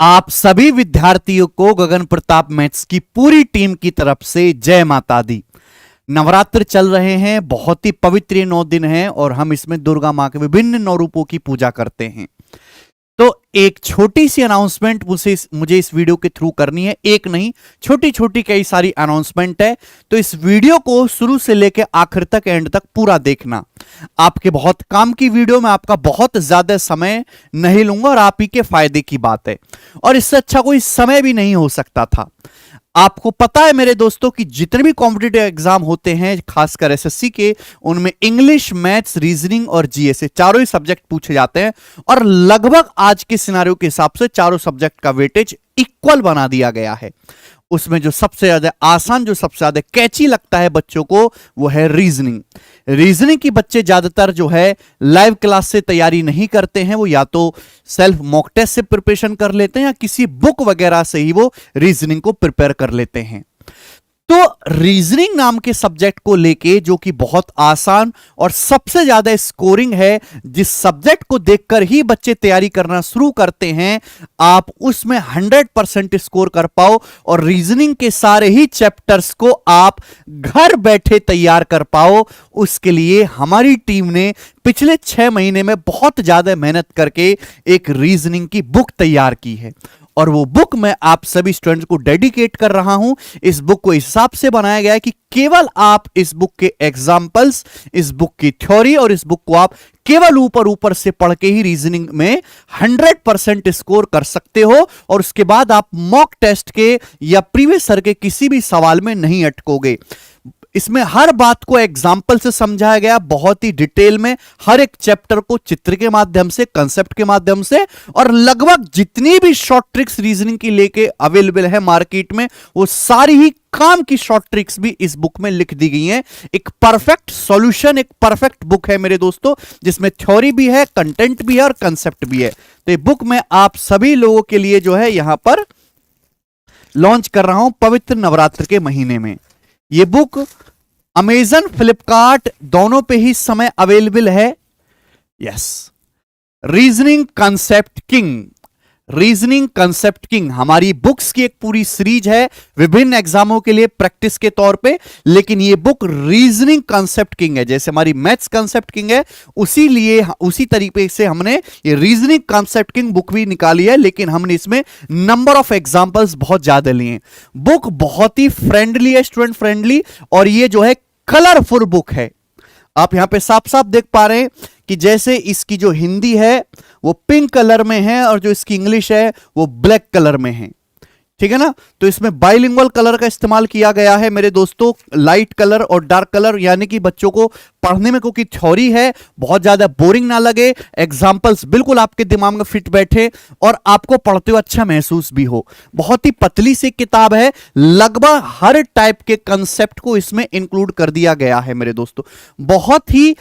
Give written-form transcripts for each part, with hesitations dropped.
आप सभी विद्यार्थियों को गगन प्रताप मैथ्स की पूरी टीम की तरफ से जय माता दी। नवरात्र चल रहे हैं, बहुत ही पवित्र ये 9 दिन हैं और हम इसमें दुर्गा मां के विभिन्न 9 रूपों की पूजा करते हैं। तो एक छोटी सी अनाउंसमेंट मुझे इस वीडियो के थ्रू करनी है। एक नहीं, छोटी छोटी कई सारी अनाउंसमेंट है, तो इस वीडियो को शुरू से लेकर आखिर तक, एंड तक पूरा देखना। आपके बहुत काम की वीडियो में आपका बहुत ज्यादा समय नहीं लूंगा और आप ही के फायदे की बात है, और इससे अच्छा कोई समय भी नहीं हो सकता था। आपको पता है मेरे दोस्तों कि जितने भी कॉम्पिटिटिव एग्जाम होते हैं, खासकर एसएससी के, उनमें इंग्लिश, मैथ्स, रीजनिंग और जीएस चारों ही सब्जेक्ट पूछे जाते हैं, और लगभग आज के सिनारियो के हिसाब से चारों सब्जेक्ट का वेटेज इक्वल बना दिया गया है। उसमें जो सबसे ज्यादा आसान, जो सबसे ज्यादा कैची लगता है बच्चों को, वो है रीजनिंग। रीजनिंग की बच्चे ज्यादातर जो है लाइव क्लास से तैयारी नहीं करते हैं, वो या तो सेल्फ मॉक टेस्ट से प्रिपरेशन कर लेते हैं या किसी बुक वगैरह से ही वो रीजनिंग को प्रिपेयर कर लेते हैं। तो रीजनिंग नाम के सब्जेक्ट को लेके, जो कि बहुत आसान और सबसे ज्यादा स्कोरिंग है, जिस सब्जेक्ट को देखकर ही बच्चे तैयारी करना शुरू करते हैं, आप उसमें 100% स्कोर कर पाओ और रीजनिंग के सारे ही चैप्टर्स को आप घर बैठे तैयार कर पाओ, उसके लिए हमारी टीम ने पिछले 6 महीने में बहुत ज्यादा मेहनत करके एक रीजनिंग की बुक तैयार की है, और वो बुक मैं आप सभी स्टूडेंट्स को डेडिकेट कर रहा हूं। इस बुक को इस हिसाब से बनाया गया है कि केवल आप इस बुक के एग्जाम्पल्स, इस बुक की थ्योरी और इस बुक को आप केवल ऊपर ऊपर से पढ़ के ही रीजनिंग में 100% स्कोर कर सकते हो, और उसके बाद आप मॉक टेस्ट के या प्रीवियस ईयर के किसी भी सवाल में नहीं अटकोगे। इसमें हर बात को एग्जाम्पल से समझाया गया, बहुत ही डिटेल में, हर एक चैप्टर को चित्र के माध्यम से, कंसेप्ट के माध्यम से, और लगभग जितनी भी शॉर्ट ट्रिक्स रीजनिंग की लेके अवेलेबल है मार्केट में, वो सारी ही काम की शॉर्ट ट्रिक्स भी इस बुक में लिख दी गई हैं। एक परफेक्ट सॉल्यूशन, एक परफेक्ट बुक है मेरे दोस्तों, जिसमें थ्योरी भी है, कंटेंट भी है और कंसेप्ट भी है। तो ये बुक मैं आप सभी लोगों के लिए जो है यहां पर लॉन्च कर रहा हूं पवित्र नवरात्र के महीने में। ये बुक अमेजन, फ्लिपकार्ट दोनों पे ही इस समय अवेलेबल है। Yes, reasoning concept king, reasoning concept king हमारी बुक्स की एक पूरी सीरीज है विभिन्न एग्जामों के लिए प्रैक्टिस के तौर पे, लेकिन ये बुक रीजनिंग कंसेप्ट किंग है। जैसे हमारी मैथ्स कंसेप्ट किंग है, उसी तरीके से हमने ये रीजनिंग कंसेप्ट किंग बुक भी निकाली है, लेकिन हमने इसमें नंबर ऑफ एग्जांपल्स बहुत ज्यादा लिए हैं। बुक बहुत ही फ्रेंडली है, स्टूडेंट फ्रेंडली, और ये जो है कलरफुल बुक है। आप यहां पे साफ साफ देख पा रहे हैं कि जैसे इसकी जो हिंदी है वो पिंक कलर में है और जो इसकी इंग्लिश है वो ब्लैक कलर में है, ठीक है ना। तो इसमें बाइलिंगुअल कलर का इस्तेमाल किया गया है मेरे दोस्तों, लाइट कलर और डार्क कलर, यानी कि बच्चों को पढ़ने में, क्योंकि थ्योरी है, बहुत ज्यादा बोरिंग ना लगे, एग्जाम्पल्स बिल्कुल आपके दिमाग में फिट बैठे और आपको पढ़ते हुए अच्छा महसूस भी हो। बहुत ही पतली सी किताब है, लगभग हर टाइप के कंसेप्ट को इसमें इंक्लूड कर दिया गया है मेरे दोस्तों। बहुत ही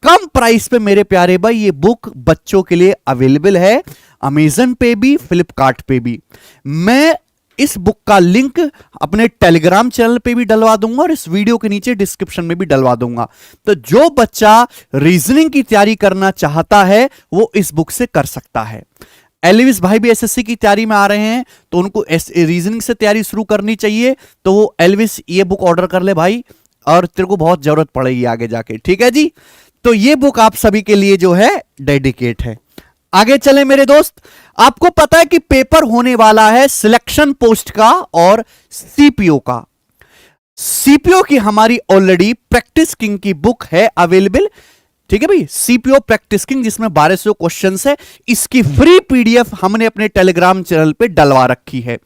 कम प्राइस पे मेरे प्यारे भाई ये बुक बच्चों के लिए अवेलेबल है, अमेजन पे भी, फ्लिपकार्ट पे भी। मैं इस बुक का लिंक अपने टेलीग्राम चैनल पे भी डलवा दूंगा और इस वीडियो के नीचे डिस्क्रिप्शन में भी डलवा दूंगा। तो जो बच्चा रीजनिंग की तैयारी करना चाहता है वो इस बुक से कर सकता है। एलविस भाई भी एसएससी की तैयारी में आ रहे हैं, तो उनको रीजनिंग से तैयारी शुरू करनी चाहिए, तो वो एलविस ये बुक ऑर्डर कर ले भाई, और तेरे को बहुत जरूरत पड़ेगी आगे जाके, ठीक है जी। तो ये बुक आप सभी के लिए जो है डेडिकेट है। आगे चले मेरे दोस्त, आपको पता है कि पेपर होने वाला है सिलेक्शन पोस्ट का और सीपीओ का। सीपीओ की हमारी ऑलरेडी प्रैक्टिस किंग की बुक है अवेलेबल, ठीक है भाई, सीपीओ प्रैक्टिस किंग, जिसमें 1200 क्वेश्चंस है। इसकी फ्री पीडीएफ हमने अपने टेलीग्राम चैनल पे डलवा रखी है।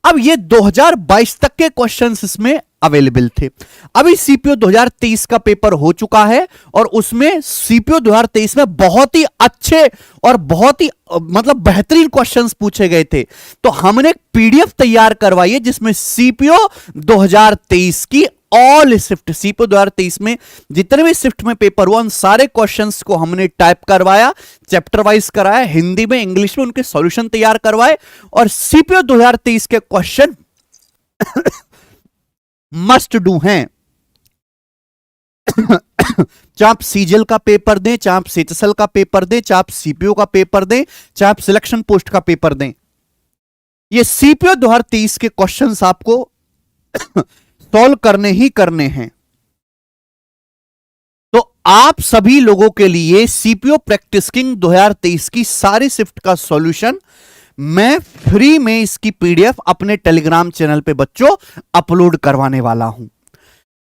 अब ये 2022 तक के क्वेश्चंस इसमें अवेलेबल थे। अभी सीपीओ 2023 का पेपर हो चुका है और उसमें सीपीओ 2023 में बहुत ही अच्छे और बहुत ही मतलब बेहतरीन क्वेश्चंस पूछे गए थे। तो हमने एक पीडीएफ तैयार करवाई है जिसमें सीपीओ 2023 की ऑल शिफ्ट, सीपीओ 2023 में जितने भी शिफ्ट में पेपर हुआ उन सारे क्वेश्चंस को हमने टाइप करवाया, चैप्टर वाइज कराया, हिंदी में, इंग्लिश में उनके सॉल्यूशन तैयार करवाए, और सीपीओ 2023 के क्वेश्चन मस्ट डू हैं। चाहे आप सीजीएल का पेपर दें, चाहे आप सीएचएसएल का पेपर दें, चाहे आप सीपीओ का पेपर दें, चाहे आप सिलेक्शन पोस्ट का पेपर दें, ये सीपीओ 2023 के क्वेश्चंस आपको सॉल्व करने ही करने हैं। तो आप सभी लोगों के लिए सीपीओ प्रैक्टिस किंग 2023 की सारी शिफ्ट का सॉल्यूशन मैं फ्री में इसकी पीडीएफ अपने टेलीग्राम चैनल पे बच्चों अपलोड करवाने वाला हूं।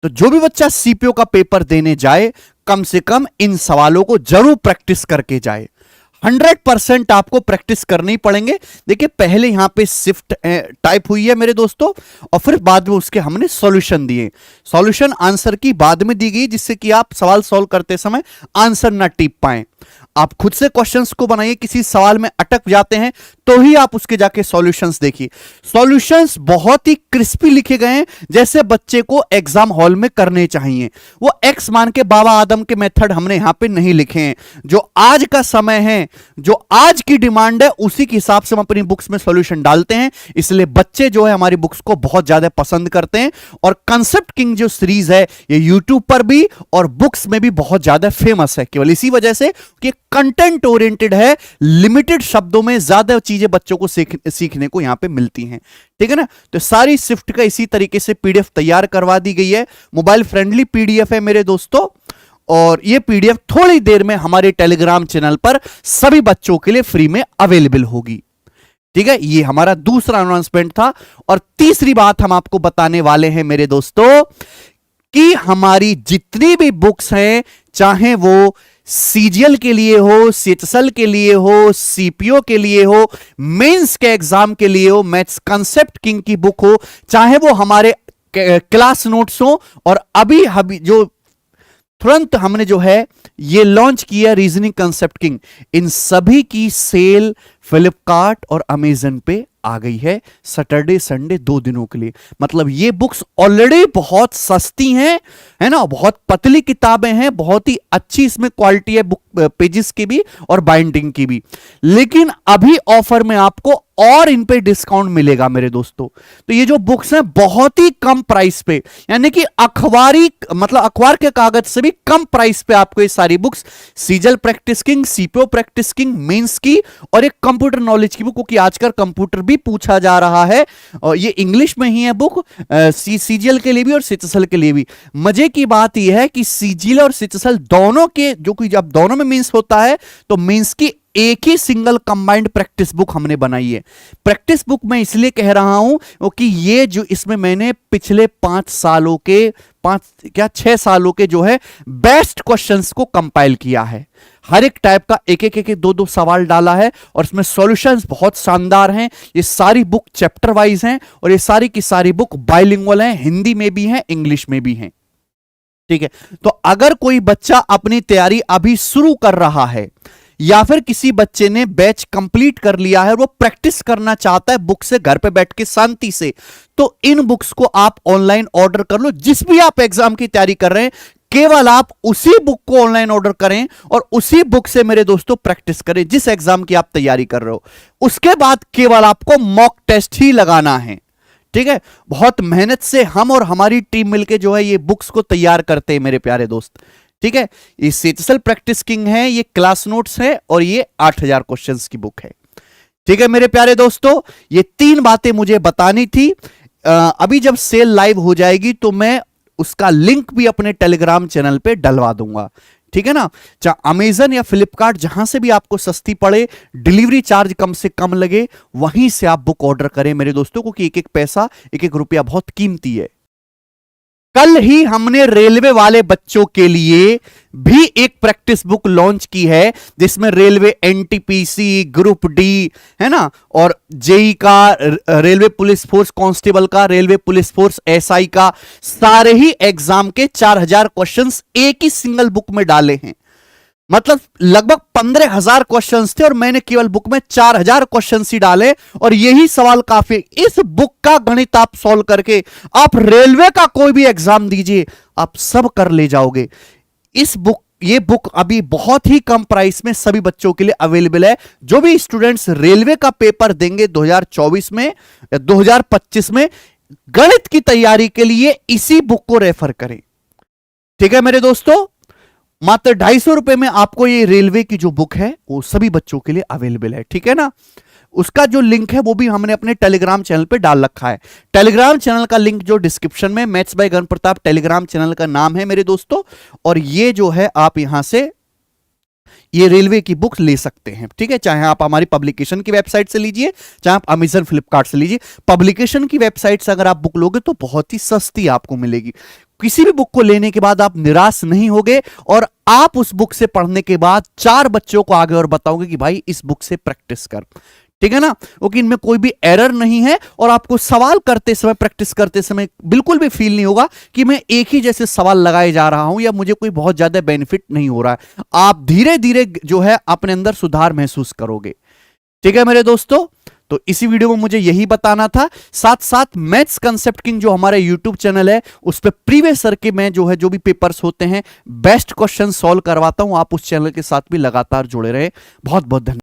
तो जो भी बच्चा सीपीओ का पेपर देने जाए, कम से कम इन सवालों को जरूर प्रैक्टिस करके जाए। 100% आपको प्रैक्टिस करनी पड़ेंगे। देखिए, पहले यहां पे शिफ्ट टाइप हुई है मेरे दोस्तों, और फिर बाद में उसके हमने सॉल्यूशन दिए। सॉल्यूशन आंसर की बाद में दी गई, जिससे कि आप सवाल सॉल्व करते समय आंसर ना टिप पाएं। आप खुद से क्वेश्चंस को बनाइए, किसी सवाल में अटक जाते हैं तो ही आप उसके जाके सॉल्यूशंस देखिए। सॉल्यूशंस बहुत ही क्रिस्पी लिखे गए हैं, जैसे बच्चे को एग्जाम हॉल में करने चाहिए। वो एक्स मान के बाबा आदम के मेथड हमने यहां पे नहीं लिखे हैं। जो आज का समय है, जो आज की डिमांड है, उसी के हिसाब से हम अपनी बुक्स में सॉल्यूशन डालते हैं। इसलिए बच्चे जो है हमारी बुक्स को बहुत ज्यादा पसंद करते हैं। और कंसेप्ट किंग जो सीरीज है, ये यूट्यूब पर भी और बुक्स में भी बहुत ज्यादा फेमस है, केवल इसी वजह से कि कंटेंट ओरिएंटेड है। लिमिटेड शब्दों में ज्यादा चीजें बच्चों को सीखने को यहां पे मिलती हैं। ठीक है ना। तो सारी शिफ्ट का इसी तरीके से पीडीएफ तैयार करवा दी गई है। मोबाइल फ्रेंडली पीडीएफ है मेरे दोस्तों, और यह पीडीएफ थोड़ी देर में हमारे टेलीग्राम चैनल पर सभी बच्चों के लिए फ्री में अवेलेबल होगी। ठीक है, ये हमारा दूसरा अनाउंसमेंट था। और तीसरी बात हम आपको बताने वाले हैं मेरे दोस्तों, कि हमारी जितनी भी बुक्स हैं, चाहे वो सीजीएल के लिए हो, सीएचएसएल के लिए हो, सीपीओ के लिए हो, मेंस के एग्जाम के लिए हो, मैथ्स कंसेप्ट किंग की बुक हो, चाहे वो हमारे क्लास नोट्स हो, और अभी जो तुरंत हमने जो है ये लॉन्च किया रीजनिंग कंसेप्ट किंग, इन सभी की सेल फ्लिपकार्ट और अमेजन पे आ गई है सैटरडे संडे 2 दिनों के लिए। मतलब ये बुक्स ऑलरेडी बहुत सस्ती हैं, है ना, बहुत पतली किताबें हैं, बहुत ही अच्छी इसमें क्वालिटी है बुक पेजेस की भी और बाइंडिंग की भी। लेकिन अभी ऑफर में आपको और इन पे डिस्काउंट मिलेगा मेरे दोस्तों। तो ये जो बुक्स हैं बहुत ही कम प्राइस पे, यानी कि अखबार के कागज से भी कम प्राइस पे आपको ये सारी books, CGL practice king, CPO practice king, mains की, और एक कंप्यूटर नॉलेज की बुक, क्योंकि आजकल कंप्यूटर भी पूछा जा रहा है। और ये इंग्लिश में ही है बुक, सीजीएल के लिए भी और सीएचएसएल के लिए भी। मजे की बात यह है कि सीजीएल और सीएचएसएल दोनों के, जो कि जब दोनों में मेंस होता है, तो मेंस की एक ही सिंगल कंबाइंड प्रैक्टिस बुक हमने बनाई है। प्रैक्टिस बुक मैं इसलिए कह रहा हूं क्योंकि ये जो इसमें मैंने पिछले 6 सालों के जो है बेस्ट क्वेश्चंस को कंपाइल किया है। हर एक टाइप का एक एक 2 सवाल डाला है, और इसमें सॉल्यूशंस बहुत शानदार हैं। ये सारी बुक चैप्टर वाइज हैं, और ये सारी की सारी बुक बाइलिंगुअल हैं, हिंदी में भी हैं, इंग्लिश में भी हैं। ठीक है, तो अगर कोई बच्चा अपनी तैयारी अभी शुरू कर रहा है, या फिर किसी बच्चे ने बैच कंप्लीट कर लिया है, वो प्रैक्टिस करना चाहता है बुक से घर पे बैठ के शांति से, तो इन बुक्स को आप ऑनलाइन ऑर्डर कर लो। जिस भी आप एग्जाम की तैयारी कर रहे हैं, केवल आप उसी बुक को ऑनलाइन ऑर्डर करें और उसी बुक से मेरे दोस्तों प्रैक्टिस करें जिस एग्जाम की आप तैयारी कर रहे हो। उसके बाद केवल आपको मॉक टेस्ट ही लगाना है। ठीक है, बहुत मेहनत से हम और हमारी टीम मिलकर जो है ये बुक्स को तैयार करते हैं मेरे प्यारे दोस्त। ठीक है, ये सीएचएसएल प्रैक्टिस किंग है, ये क्लास नोट्स है, और ये 8000 क्वेश्चंस की बुक है। ठीक है मेरे प्यारे दोस्तों, ये 3 बातें मुझे बतानी थी। अभी जब सेल लाइव हो जाएगी तो मैं उसका लिंक भी अपने टेलीग्राम चैनल पे डलवा दूंगा। ठीक है ना, चाहे अमेजन या फ्लिपकार्ट, जहां से भी आपको सस्ती पड़े, डिलीवरी चार्ज कम से कम लगे, वहीं से आप बुक ऑर्डर करें मेरे दोस्तों, क्योंकि एक एक पैसा, एक एक रुपया बहुत कीमती है। कल ही हमने रेलवे वाले बच्चों के लिए भी एक प्रैक्टिस बुक लॉन्च की है, जिसमें रेलवे एनटीपीसी, ग्रुप डी, है ना, और जेई का, रेलवे पुलिस फोर्स कांस्टेबल का, रेलवे पुलिस फोर्स एसआई का, सारे ही एग्जाम के 4000 क्वेश्चंस एक ही सिंगल बुक में डाले हैं। मतलब लगभग 15000 क्वेश्चंस थे, और मैंने केवल बुक में 4000 क्वेश्चंस ही डाले, और यही सवाल काफी। इस बुक का गणित आप सॉल्व करके आप रेलवे का कोई भी एग्जाम दीजिए, आप सब कर ले जाओगे। ये बुक अभी बहुत ही कम प्राइस में सभी बच्चों के लिए अवेलेबल है। जो भी स्टूडेंट्स रेलवे का पेपर देंगे 2024 में या 2025 में, गणित की तैयारी के लिए इसी बुक को रेफर करें। ठीक है मेरे दोस्तों, मात्र 250 रुपए में आपको ये रेलवे की जो बुक है वो सभी बच्चों के लिए अवेलेबल है। ठीक है ना, उसका जो लिंक है वो भी हमने अपने टेलीग्राम चैनल पे डाल रखा है। टेलीग्राम चैनल का लिंक जो डिस्क्रिप्शन में, maths by Gagan Pratap Telegram channel का नाम है मेरे दोस्तों। और ये जो है आप यहां से ये रेलवे की बुक ले सकते हैं, ठीक है। चाहे आप हमारी पब्लिकेशन की वेबसाइट से लीजिए, चाहे आप अमेजन फ्लिपकार्ट से लीजिए। पब्लिकेशन की वेबसाइट से अगर आप बुक लोगे तो बहुत ही सस्ती आपको मिलेगी। किसी भी बुक को लेने के बाद आप निराश नहीं होगे और आप उस बुक से पढ़ने के बाद 4 बच्चों को आगे और बताओगे कि भाई इस बुक से प्रैक्टिस कर, ठीक है ना, क्योंकि इनमें कोई भी एरर नहीं है और आपको सवाल करते समय, प्रैक्टिस करते समय बिल्कुल भी फील नहीं होगा कि मैं एक ही जैसे सवाल लगाए जा रहा हूं या मुझे कोई बहुत ज्यादा बेनिफिट नहीं हो रहा है। आप धीरे धीरे जो है अपने अंदर सुधार महसूस करोगे, ठीक है मेरे दोस्तों। तो इसी वीडियो में मुझे यही बताना था। साथ साथ मैथ्स कंसेप्ट किंग जो हमारे यूट्यूब चैनल है उस पर प्रीवियस ईयर के मैं जो है जो भी पेपर्स होते हैं बेस्ट क्वेश्चन सॉल्व करवाता हूं। आप उस चैनल के साथ भी लगातार जुड़े रहे। बहुत बहुत धन्यवाद।